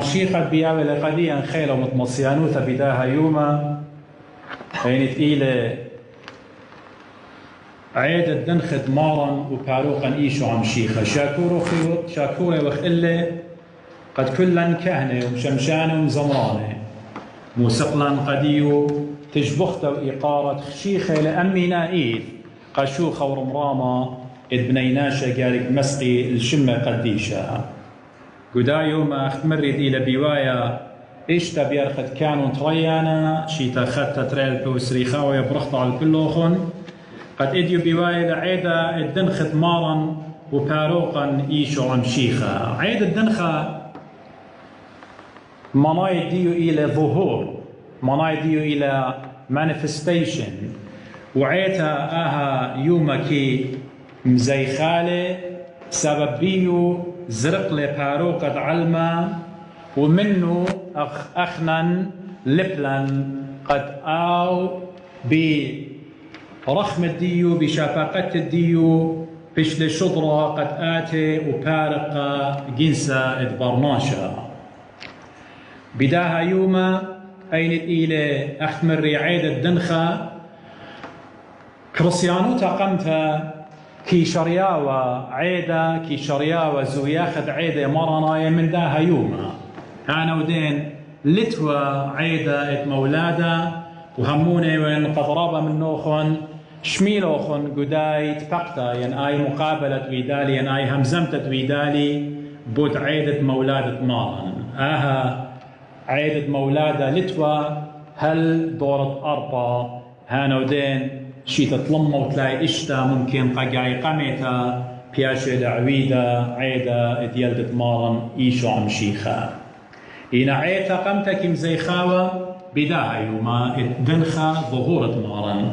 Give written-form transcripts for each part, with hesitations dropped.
شيخة بياوي لقديا خيلة متمصيانوثة بداها يوما عينت إلى عيد الدنخد مارا وباروقا إيشو عم شيخة شاكورة وخ إلا قد كلا كهنة ومشمشانة ومزمرانة موسقلا قديو تجبخته وإيقارة شيخة لأمي نائيد قشوخة ورمرامة ادبنيناشة قالك مسقي الشمة قديشة قدا يوم اختمرد إلى بوايا إشتا بيرخد كانوا تريانا شيتا خدتا تريل بوسريخا ويبرخت على الكلوخن قد إديو بوايا لعيدا الدنخت مارا وباروقا إيشو عم شيخا عيد الدنخة مناي ديو إلى ظهور مناي ديو إلى manifestation وعيتا آها يومكي مزيخالي سبب بيو زرق لباروقة علما ومنه أخنا لبلن قد آو برخم الديو بشفاقة الديو بشل شضرة قد آتي وبارقة جنسة ادبرناشا بداها يوما أينت إلى أختمر عيد الدنخة كريستيانو تقمت كي شرياوة عيدة كي شرياوة زوياخد عيدة مرنا من داها يوما أنا ودين لتوى عيدة ات مولادة وهموني وين قضرابة من نوخن شميلوخن قداي تبقتا ين آي مقابلة ويدالي ين آي همزمتة ويدالي بود عيدة مولادة مارن آها عيدة مولادة لتوى هل دورة أربا هانا ودين شي تطلمه وتلاقي إشتا ممكن قاقاي قميتا بياشي دعويدا عيدا ديال مارن إيشو عم شيخا إنا عيتا قمتا كم زيخاوة بداها يوما الدنخة ظهورة مارن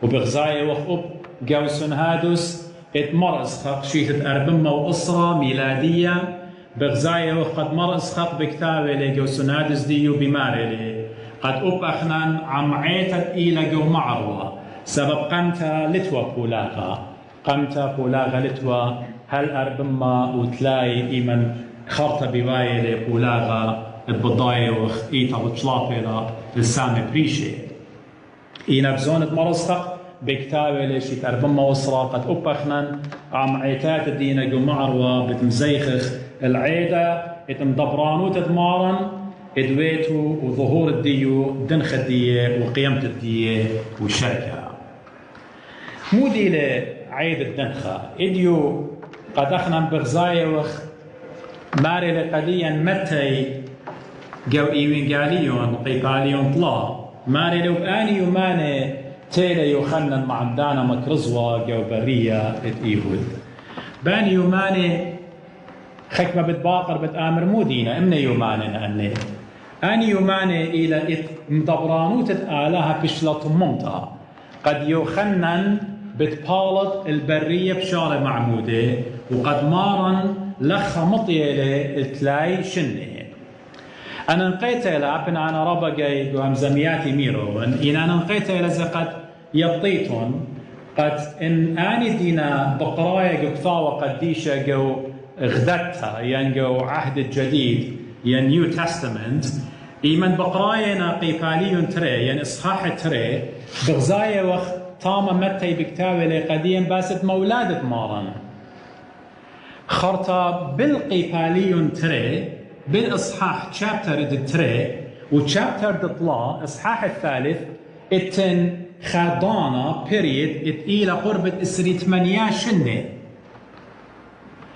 وبغزاية وخب قوسن هادوس اتمرز خق شيتة أربمة وأسرة ميلادية بغزاية وقد مرز خق بكتابة لقوسن هادوس ديو بمارلي قد أخنان عم عيتا إلى جو معروة سبب قمتا لتوى بولاغا قمتا بولاغا لتوى هل أربما وتلاي إيمن خرطة بواية لبولاغا البضاية وإيتا وطلابيلا السامي بريشي إينا بزونة مرستق بكتابة لشيت أربما وصرا قد أبخنا عم عيتات الدينة جو معروة بتمزيخخ العيدة اتمدبرانو تدمارن ادويتو وظهور الديو دنخ الدية وقيمة الدية والشركة مودي لعيد الدنخة اديو قد اخنا بغزاية وخ ماري لقديا متي جو ايوين قاليون قيقاليون طلا ماري لو اني يوماني تيلا يوخنن معدانا مكرزوة جو برية ات ايهود باني يوماني خكمة بتباقر بتآمر مودينا امنا يوماني أني يوماني إلى مدبرانو تتآلها بشلط ممتع قد يوخنن بتبالط البرية بشارة معمودة وقد مارن لخا مطيلة التلاي شنة أنا نقيت إلى أبن أنا ربا جاي وهمزمياتي ميرون إن أنا نقيت إلى زقد يبطيتون قد إن أني دينا بقرايا قطاوة قديشة جو غدتها ينجو عهد الجديد ين نيو تستمنت إيمن بقراينا قيباليون تري ين إصحاح تري بغزاية وخ تاما متى بكتابة قديم باسد مولادة مارن خرطة بالقيباليون تري بالإصحاح شابتر تري وشابتر دطلا إصحاح الثالث اتن خادانا بيريد اتقيل قربة إسري 8 شنة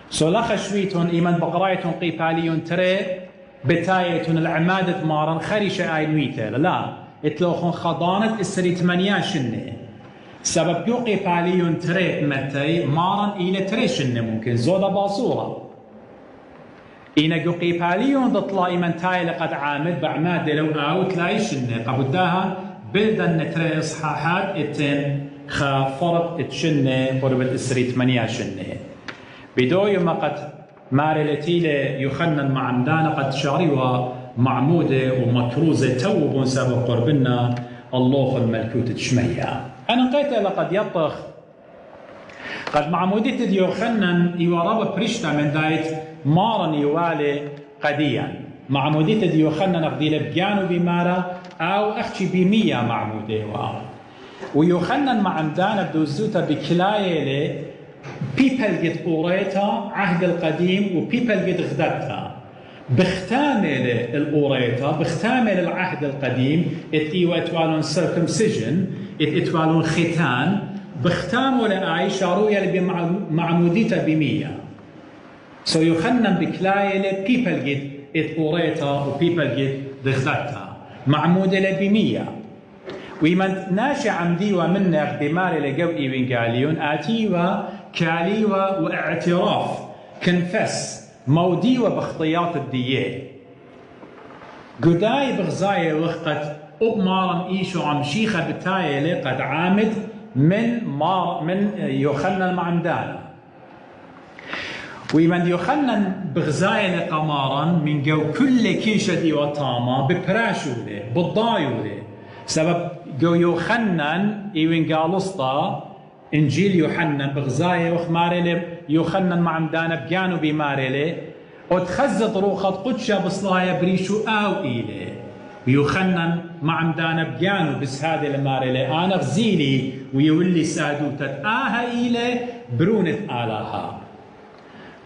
سولخ شويتون إيمن بقرايتون قيباليون تري بتايتون العمادة مارن خريشة آي نويته لا اتلوخون خضانة إسري 8 شنة سبب يو قيباليون تري متي مارن إلى تري شنة ممكن زودة باصورة إينا يو قيباليون دطلا إيمن تاي لقد عامد بعمادة لو آو تلاي شنة قبداها بلدن تري إصحاحات اتن خافرق اتشنة قربت إسري 8 شنة بدو يوم قد مارلتيلة يخنن مع عمدانا قد شاريوها معمودة ومكروزة توبون سبب قربنا الله الملكوت تشمية أنا نقيت لقد يطخ قد معمودية ديو خنن يوراب بريشتا من دايت مارن يوالي قديا معمودية دي يوخنا نقدي لبجانو بمارا أو أخشي بمية معمودة ويوخنا مع عمدانا بدوزوتا بكلاية لي بيبل قد أوريتا عهد القديم وبيبل قد غدتها بختامل الأوريتا بختامل العهد القديم إتيوا إتوالون circumcision إتوالون ختان بختاموا لآي شارويا اللي بمعموديتا بمية سو يوخنا بكلاية لي بيبل قد إتوريتا وبيبل قد غدتها معمودة بمية ومن ناشي عمديوا منا دماري لقوئي وينقاليون آتيوا كاليوا واعتراف كنفس موديوا باختياط الدية قداي بغزاية وقت أبمارا إيشو عم شيخة بتاية قد عامد من يوخنا المعمدان ومن يوخنا بغزاية قمارا من جو كل كيشة دي وطامة ببراشولة بالضايولة سبب جو يوخنا إيوين قالسطا إنجيل يوحنا بغزاية وخمارلي يوخنا معمدانا بجانو بمارلي وتخزت روخة قدشة بصلايا بريشو آو إيلي ويوخنا معمدانا بجانو بس هذه المارلي أنا غزيلي ويولي سادوتت آها إيلي برونت آلاها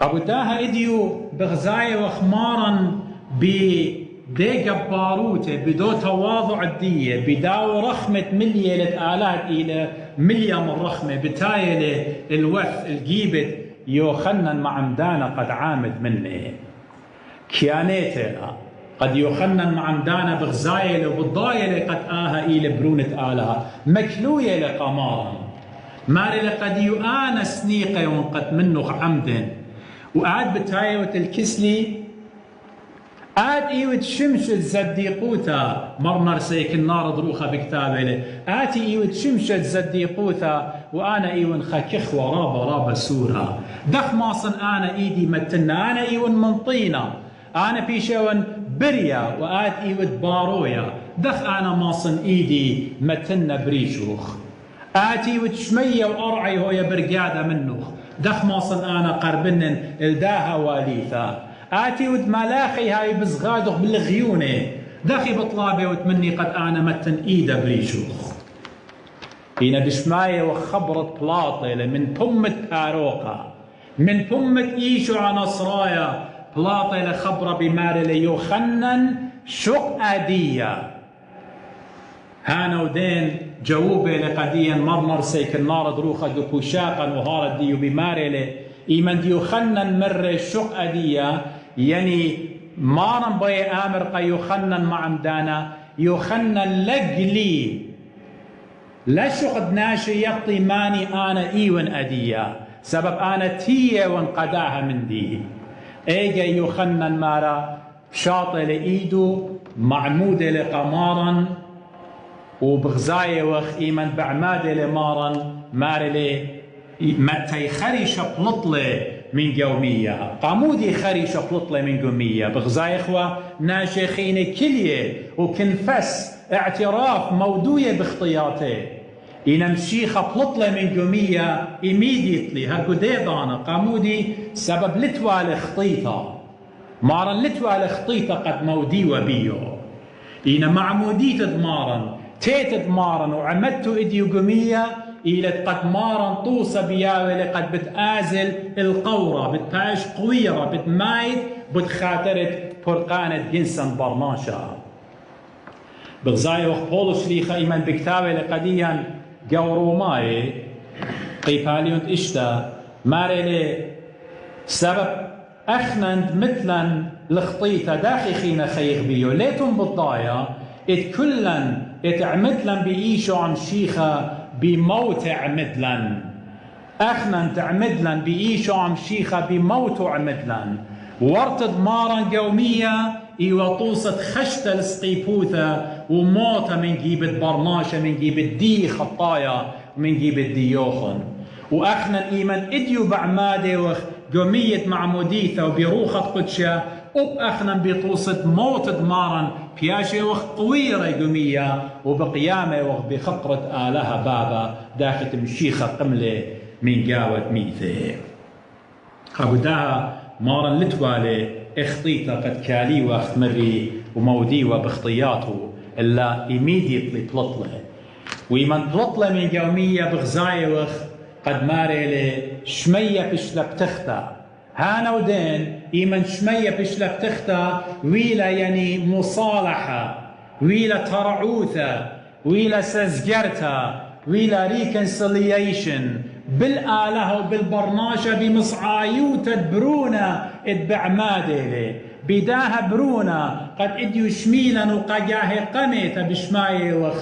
أبو داها إديو بغزاية وخمارا بدي جباروته بدو تواضع الدية بداو رخمة ملية لتآلات إلى ملية من رخمة بتايلة الوث الجيبت يوخنا معمدانا قد عامد مني كيانيتنا قد يوخنا معمدانا بغزاية وبالضايلة قد آها إلى برونة آلها مكلوية لقمارا ماري لقد يؤانا سنيقة ونقد منه عمد وقعد بتايوة الكسلي قعد ايوت شمشت زديقوتا مرمر سيك النار ضروخة بكتابه آتي ايوت شمشت زديقوتا وانا ايون خكخ ورابا سورة دخ ماصن انا ايدي متنا انا ايون منطينا انا بيشون بريا وآت ايوت بارويا دخ انا ماصن ايدي متنا بريشوخ آتي وتشمية وأرعي هو برقادة منوخ دخ ماصن انا قربنن الداها واليثا آتي ود ملاخي هاي بزغادخ بالغيونة دخي بطلابي وتمني قد أنا متن إيدا بريشوخ هنا بشماية وخبرت بلاطة من بمة باروقة من بمة إيشو عنصرايا بلاطة لخبرة بماري ليوخنن شق آدية هانا ودين جووبة لقديا مرمر سيك النار دروخة دكوشاقا وهارد ديو بماري لي إيمان يوخنن مرة شق أدية يعني مارن بي آمر قا يوخنن معمدانا يوخنن لقلي لا شقد ناشي يقطي ماني أنا إيوان أدية سبب أنا تيه وانقداها من دي إيجا يوخنن مارا شاطئ لإيدو معمودة لقمارا وبغزاية وخ إيمان بعمادة لمارا ماري لي متى خريشة بلطلة من قومية قامودي خريشة بلطلة من قومية بغزاي إخوة ناشخين كلية وكنفس اعتراف مودوية باختياته ينمشيخة بلطلة من قومية immediately هرقو ديضانا قامودي سبب لتوالي خطيطة مارن لتوالي خطيطة قد مودي وبيو إن معمودية دمارن تيت دمارن وعمدتو إديو قومية إلى قد مارن طوسة بياوي قد بتآزل القورة بتباش قويرة بتمايد بتخاترت برقانة جنسا برناشا بغزاي وقت بولس ليخا إيمان بكتابة لقديا قورو ماي قيباليون إشتا ماري لي سبب أخنند مثلا الخطيطة داخي خينا خيخ بيو ليتم بالضايا اتكلن اتعمدلن بإيشو عن شيخة بموت عمدلن أخنن تعمدلن بإيشو عم شيخة بموت عمدلن ورتد مارا قومية إيوطوسة خشتة السقيبوثة وموتة من جيبت برناشة من جيبت دي خطايا من جيبت ديوخن وأخنن إيمان إديو بعمادة وقومية معموديثة وبروخة قدشة أخنن بطوسة موت دمارا بياشي وقت طويرة قومية وبقيامة وقت بخقرة آلها بابا داخل مشيخة قملة من قاوة ميثة خابدها مارا لتوالي اخطيتا قد كالي واخت مري ومودي وبخطياته إلا immediately بلطلة ومن بلطلة من يومية بغزاية وخ قد ماري شمية بشلا بتختا هانا ودين إيمن شمية بشلا بتختا ويلا يعني مصالحة ويلا ترعوثة ويلا سزجرتا ويلا ريكنسليشن بالآلة وبالبرناشة بمصعايو تدبرونا اتبعمادي بداها برونا قد اديو شميلا وقاقاه قميتا بشماي وخ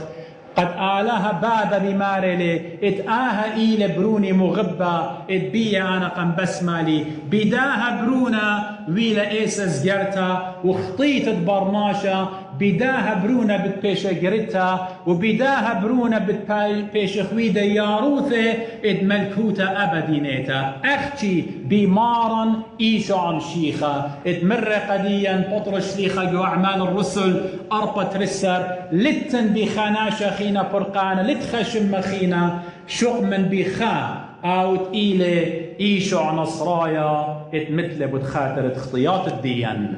قد آلها بابا بمارلي اتآها إيل بروني مغبة اتبيا أنا قم بسمالي بداها برونا ويلا إيسا زجرتا وخطيت برناشا بداها برونا بتبيش قريتا وبداها برونا بتبيش خويدة ياروثة اد ملكوتا أبدينيتا أختي بمارا إيشو عن شيخة اد مرة قديا بطر شليخة جو أعمال الرسل أربط رسر لتن بخاناشا خينا فرقانا لتخشم مخينا شؤمن بخا أو إيلي إيشو عن نصرايا اد مثل بتخاطر خطيات الدين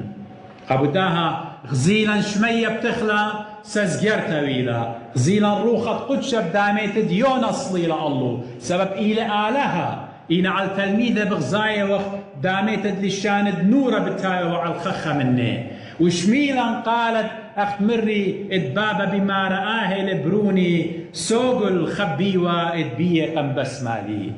قبداها غزيلا شمية بتخلى سزجرتا ويلا غزيلا روخة قدشة بداميت ديونا صليلة الله سبب إلى آلها إنا على التلميذة بغزاية وخ داميت للشان نورة بتايا وعلى الخخة مني وشميلا قالت أخت مري اتبابا بما رآه لبروني سوق الخبيوة اتبية قم بسمالي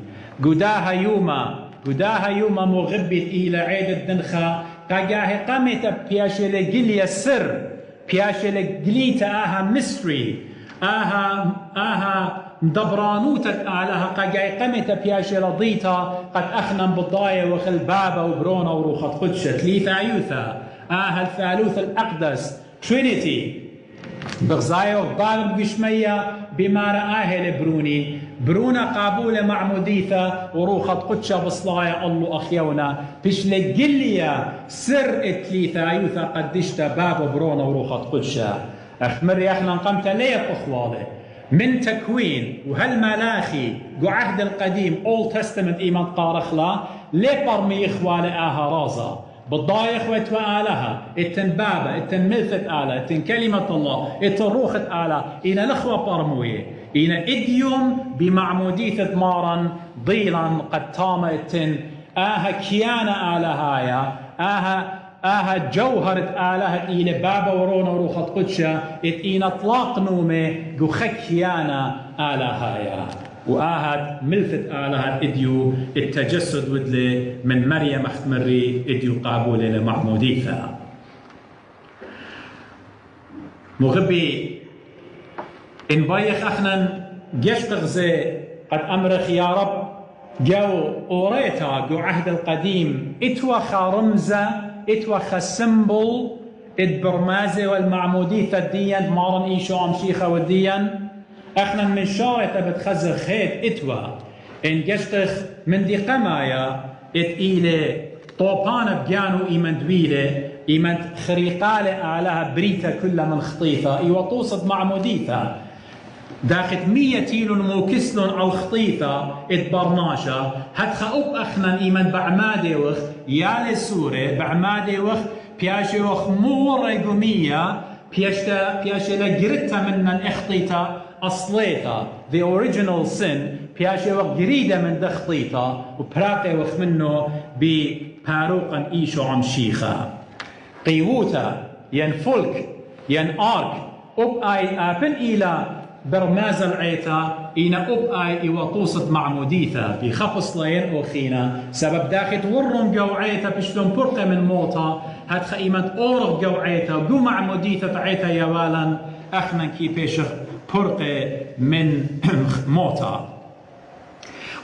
قداها يوما مغبت إلى عيد الدنخة قاقاه قامت بياشي لقليا السر بياشي لقليتا آها ميستري آها مدبرانوتة آلها قاقاه قامت بياشي لضيتا قد أخنم بالضاية وخل بابا وبرونا وروخة قدشة ثلاثة عيوثة الثالوث الأقدس ترينيتي بغزاية وبابا بقشمية بما رآه لبروني برونا قابولة معموديثة وروخة قدشة بصلايا الله أخيونا بش لقليا سر اتليثة يوثا قدشتا بابا برونا وروخة قدشة أخمري أخنا قمت ليه أخوالي من تكوين وهالملاخي قو عهد القديم Old Testament إيمان قارخلا ليه برمي إخوالي آها رازا بالضايخ وتوالها اتن بابا اتن ملثة آلة اتن كلمة الله اتن روخة آلة إنا الأخوة برموية إنا إديوم بمعمودية مارا ضيلا قد تام اتن آها كيانا آلة هايا آها جوهرة آلة إلى بابا ورونا وروخة قدشة إنا اطلاق نومي قو خكيانا آلة هايا وآهد ملثة آلهة إديو التجسد ودلي من مريم أخت مري إديو قابولة لمعموديثة مغبي إن بايخ أخنا جشتغزي قد أمرخ يا رب جو أوريتا جو عهد القديم اتوخى رمزة اتوخى سمبل اتبرمازة والمعموديثة الدين مارن إيشو عمشيخة والدين اخنا من شارته بتخزر خيط اتوا ان جشتخ من دي قمايا اتقيلة طوبانة بجانو ايمان دويلة ايمان خريقالة آلها بريتا كلها من خطيثة ايوة توصد معموديثة داخت 100 تيلون موكسلون على الخطيثة اتبرناشا هتخا اب اخنا ايمان بعمادي وخ يالي سورة بعمادي وخ بياشي وخ مورة قومية بياشي لقرتها من اخطيتا أصليتا the original sin بياشي وقت جريدة من دخطيتا وبراقي وقت منه بباروقا إيشو عمشيخا قيوتا ين فلك ين آرك أب آي آبن إلى برماز العيتا إنا أب آي إيوطوصت معموديثا بخفص لين أوخينا سبب داخت ورم جو عيتا بشلون برقة من موتا هاد إيمان أورغ جو عيتا جو معموديثا عيتا يوالا أخنا كي بيشخ برقة من موتا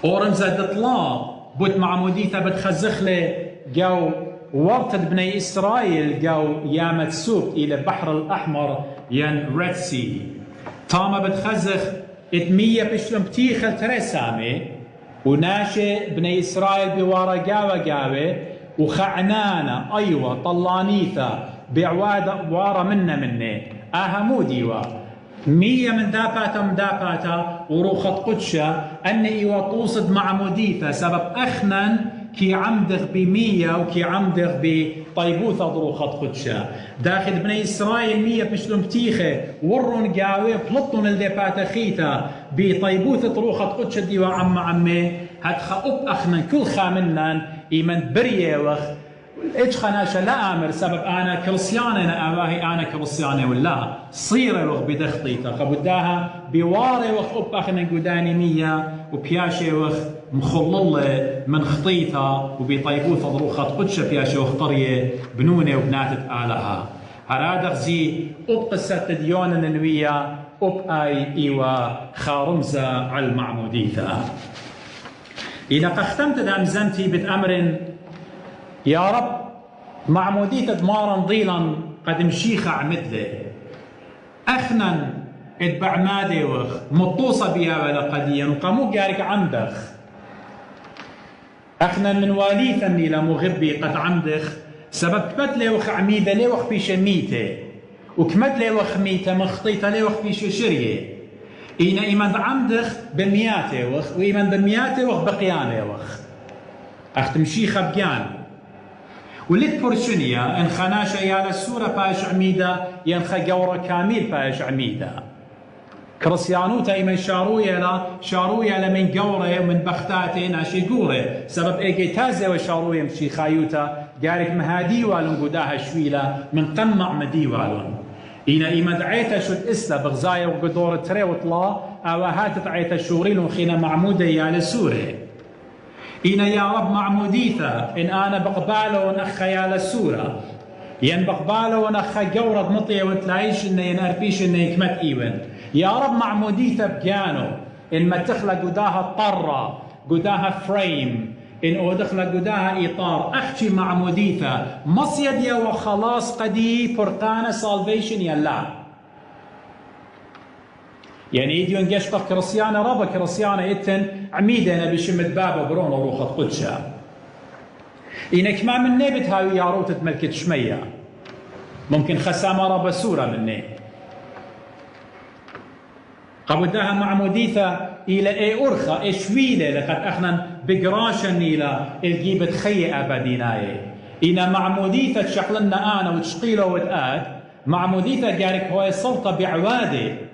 أورنزا دطلا بوت معموديثا بتخزخلي جو ورتد بني إسرائيل جو يامت سوق إلى البحر الأحمر ين ريد سي تاما بتخزخ اتمية بشلم بتيخل ترسامي وناشي بني إسرائيل بوارا قاوة وخعنانا أيوة طلانيثا بعوادة وارا مني آها ديوا 100 من داباتا وروخة قدشة أن إيوة توصد معموديثا سبب أخنا كي عمدغ ب100 وكي عمدغ بطيبوثة ضروخة قدشة داخل بني إسرائيل 100 بشلم بتيخة ورون قاوي بلطون اللي باتخيتا بطيبوثة ضروخة قدشة ديوا عمي هتخا أخنن كل خامنن إيمن بريه وخ إيش خناشة لا آمر سبب أنا كريستياني أنا أباهي أنا كريستياني ولا صيرة وخ بدخطيتا خبداها بواري وخ أخنن قداني 100 وبياشي وخ مخللة من خطيطة وبطيبوثة ضروخة قدشة بياشي وخ طرية بنونة وبناتت آلها هرادخ زي قصة ديون النوية أي إيوا خارمزة على المعموديثة إذا قختمت دامزنتي بتأمر يا رب معموديثة دمارا ضيلا قد مشيخة عمدله أخنا اتبع مادي وخ مطوصة بيا ولا قديا وقامو قارك عمدخ أخنا من واليثا نيلا مغبي قد عمدخ سبب كمت لي وخ عميدة لي وخ بيش ميتة وكمت لي وخ ميتة مخطيطة لي وخ بيش شرية إينا إيمان عمدخ بمياتي وخ وإيمان بمياتي وخ بقياني وخ أختم شيخة بقيان ولد برشنيا إن خناشة يا السورة باش عميدة ينخى جورة كامل باش عميدة كريستيانوتا إيمان شارويا لمن جورة ومن بختاتي ناشي جورة سبب إيجي تازة وشارويا مشي خايوتا جارك مهادي والون قداها شويلة من قمع مدي والون إينا إيمان عيتا شد إسلا بغزايا وقدور تري وطلا أو هاتت عيتا شوريل وخينا معمودة يا السورة إنا يا رب معموديثة إن أنا بقباله ونخا يا للسورة ين بقباله ونخا جورة مطية وتلاقيش إنه ينربيش إنه يكمت إيوان يا رب معموديثة بجانو إن ما تخلق قداها طرة قداها فريم إن أدخل قداها إطار أحكي معموديثة مصيد يا وخلاص قدي فرقانة سالفيشن يلا يعني يديون قشطة كريستيانة ربا كريستيانة إتن عميدة أنا بشمت بابا برون وروخة قدشة إنك ما من نبت هاوي يا روتة ملكة شمية ممكن خسامة ربا سورة مني قبداها معموديثة إلى إي أرخة إي شويلة لقد أخنا بقراشا إلى الجيبة خي أبديناي إن معموديثة تشحلنا أنا وتشقيله وتآد معموديثة قارك هو سلطة بعوادة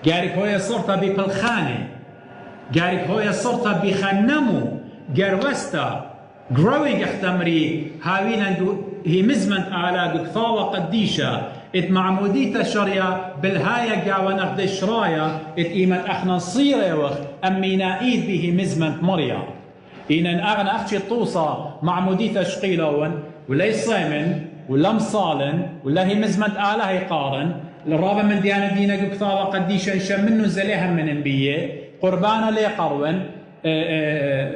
قارك هو صرت ببلخانة قارك هو صرت بخنمو قروستا growing احتمري هاوينا هي مزمن على قطاوة قديشة ات معمودية شريا بالهاية قاوة نقد شرايا ات ايمن اخنا صيرة وخ امينا ايد به مزمن مريا إن أغنى أختي الطوصة معمودية شقيلون ولا يصيمن ولا مصالن ولا هي مزمن آلة هي قارن الرابع من ديانة دينا قطاوة قديشة يشم منه زليها من انبياء قربانا لي قرون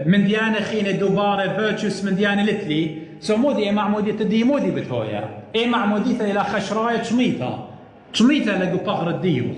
من ديانة خينة دوبارة فيرتشوس من ديانة لتلي سمودي معمودية دي مودي بتهويا معمودية إلى خشراية شميتا لقو بغر الديوخ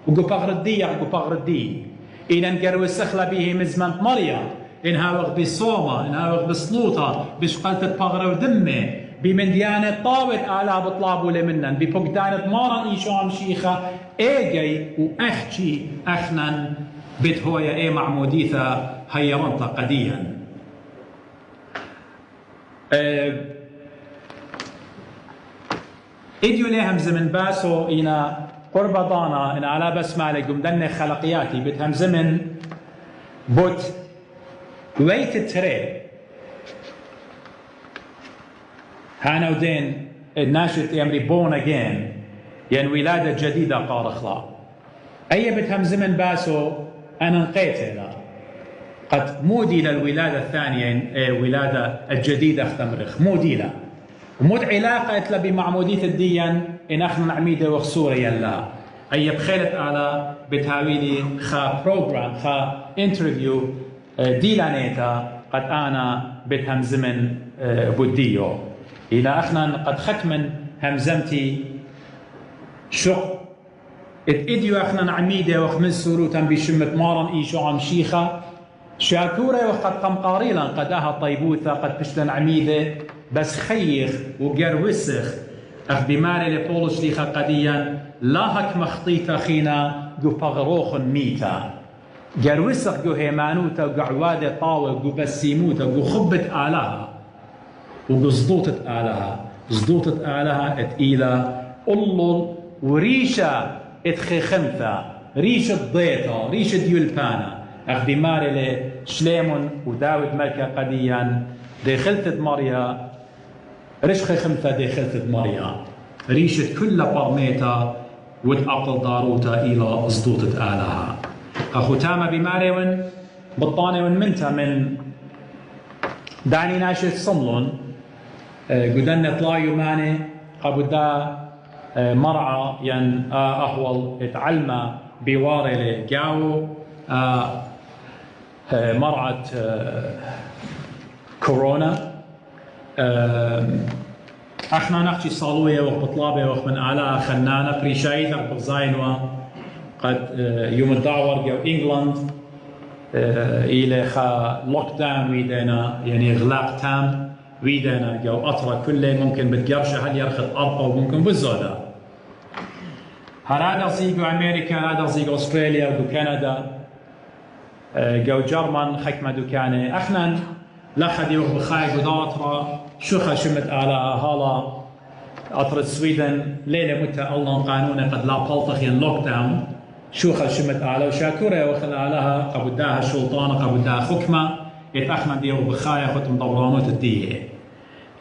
وقو بغر الديح وقو بغر الدي إن نقروا السخلة به مزمن مريا إنها وغ بالصومة إنها وغ بسلوطة بشقلة بغر ودمه بمن ديانة طاوت آلا بطلابو لمنن بفقدانة مارا إيشام شيخة إيجي وأخشي أخنن بتهويا معموديثة هيرنطة قديا إديو ليهم زمن باسو إنا قربضانا إن على بس مالكم دن خلقياتي بتهم زمن بوت ويت التري هانا ودين الناشط يمري بون اجين يعني ولادة جديدة قارخلا أي بتهم زمن باسو أنا نقيتها قد مودي للولادة الثانية ولادة الجديدة اختمرخ مودي لا ومود علاقة إتلا بمعمودية الدين إن أخنا عميدة وخصورة يلا أي بخيلت على بتهاويلي خا بروجرام خا انترفيو ديلانيتا قد أنا بتهم زمن بوديو إلى أخنا قد ختمن همزمتي شق إديو أخنا عميدة وخمس سوروتا بشمت مارن إيشو عم شيخة شاكورة وقد قم قاريلا قداها طيبوثة قد بشلن عميدة بس خيخ وقروسخ أخ بماري لبولش ليخا قديا لا هك مخطيطة خينا جو بغروخ ميتا قال وسق جو هيمانوتا وقعوادة طاوة وبسيموتا وخبت آلها وقصدوطة آلها زدوطة آلها اتقيلة قلل وريشة اتخي خمثة ريشة ضيطة ريشة يلبانا أخدي ماري شليمون وداود ملكة قديا دي خلطة مريا رشخي خمثة دي خلطة مريا ريشة كل برميتا وتأقل داروتا إلى زدوطة آلها أخو تاما بماريون بطانيون منتا من داني ناشط صملون قدنا طلايو ماني قبدا مرعى ين أهول اتعلم بواري جاو مرعى كورونا احنا نحكي صالوية وبطلابة ومن آلاء خنانة بريشايث بغزاينوا قد يوم الدعوة جو إنجلند إلى خا لوك داون ويدنا يعني إغلاق تام ويدنا جو أطرة كله ممكن بتقرشه هل يرخد أربعة وممكن بالزودة هذا زيجو أمريكا هذا زيجو أستراليا وكندا جو جرمن حكمة دكانة احنا لا خد يوم بخاي قداطرة شو شمت آلاء هلا أطرة سويدن ليلة متى الله قانون قد لا بلطخ ين لوك داون شو شمت آلاء وشاكورة وخل آلاها قبداها السلطانة قبداها حكمة يتأخنا ديو بخايا ختم دورانوت الديه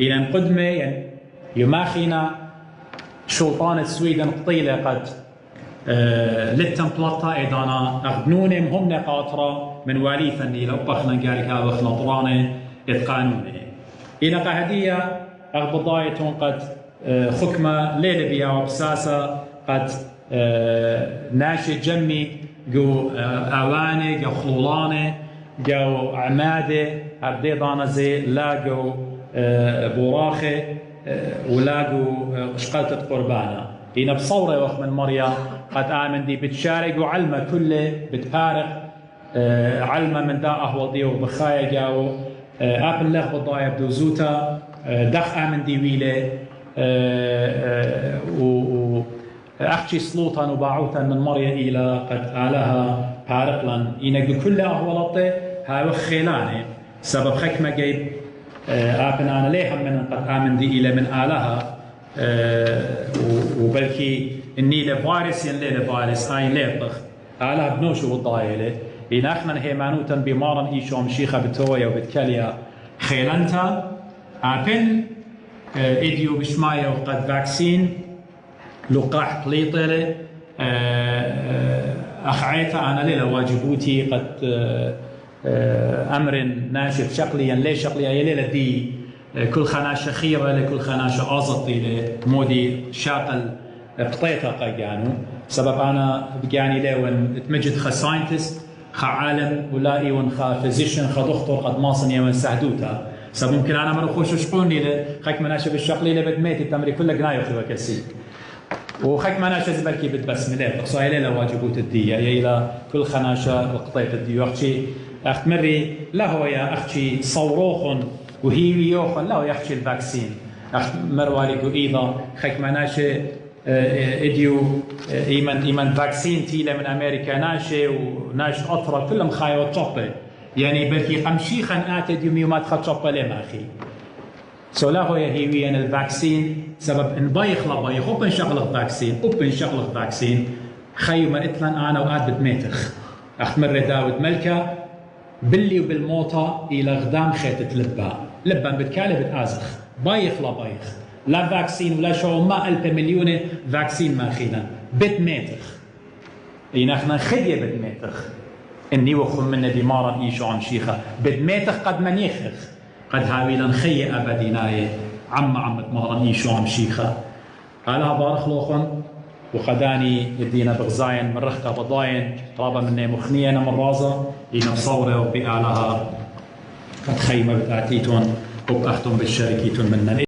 إلى قدمة يعني يماخينا سلطانة سويدن قطيلة قد لتم بلطة إدانا أغنونهم هم نقاطرة من واليثا إلى أبخنا قالكا وخنا طرانة إتقانونه إلى قهدية أغبضايتون قد حكمة ليلة بيا وبساسة قد ناشي جمي جو أواني جو خلولاني جو عمادة أبدي دانا زي لاقو بوراخي ولاقو شقلتة قربانا هنا بصورة وقت من مريا قد آمن دي بتشارك وعلمة كله بتفارق علمة من دا أهوال ديو بخايا جاو أبن لغ بضايا بدوزوتا دخ آمن دي ويلة أخشي سلوطا وباعوتا من مريا إلى قد آلها بارقلا إنك كل أهوالته هاو خيلاني سبب حكمة جيب آبن أنا ليهم من قد آمن دي إلى من آلها وبلكي النيلة فارس ين ليلة فارس هاي ليطخ آلها بنوشو والضايلة إن احنا هيمانوتا بمارن إيشو مشيخة بتويا وبتكاليا خيلانتا آبن إديو بشماية وقد فاكسين لقاح قليطلة أخعيتا أنا ليلة واجبوتي قد أمر ناشف شقليا ليه شقليا يليلة دي كل خناشة خيرة لكل خناشة أزطي لمودي شاقل قطيطة قيانو سبب أنا بقاني ليه وان تمجد خا ساينتست خا عالم ولائي وان خا فيزيشن خا دكتور قد ماصن يوان سهدوتا سبب ممكن أنا مروخوش شقوني لخيك مناشة بالشقلي لبدميتي تمري كل قناية خيوة كسي وخيك مناشة زبالكي بتبسملات تقصاي ليلة واجبوت الدية يلا كل خناشة القطيطة الدية وقتي أختمري لا هو يا أختي صوروخن وهي يوخن لا هو يحكي الفاكسين مروالي إيضا خيك مناشة إديو إيمان فاكسين تيلا من أمريكا ناشة وناش أطرة كلهم خايا وطبة يعني بلكي قمشيخن آتد يوميومات خطبة لما أخي سولا هو يهيوي أن الفاكسين سبب إن بايخ لا بايخ أوبن شغلة فاكسين خيو ما إتلان أنا وقاد بتميتخ أختمر داود ملكة باللي وبالموطة إلى غدام خيتة لبا بتكالي بتآزخ بايخ لا فاكسين ولا شو ما ألف مليون فاكسين ما خينا بتميتخ إن احنا خدية بتميتخ إني وخم من دمارا إيشو عن شيخة بتميتخ قد منيخخ قد هاويلا خي أبديناي عمت مهرا إيشو عن شيخة هلا بارخ لوخن وخداني يدينا بغزاين من رخكة بضاين رابا مني مخنية من رازة إينا بصورة وبآلها قد خيمة بتأتيتون وبأختم بالشركيتون مننا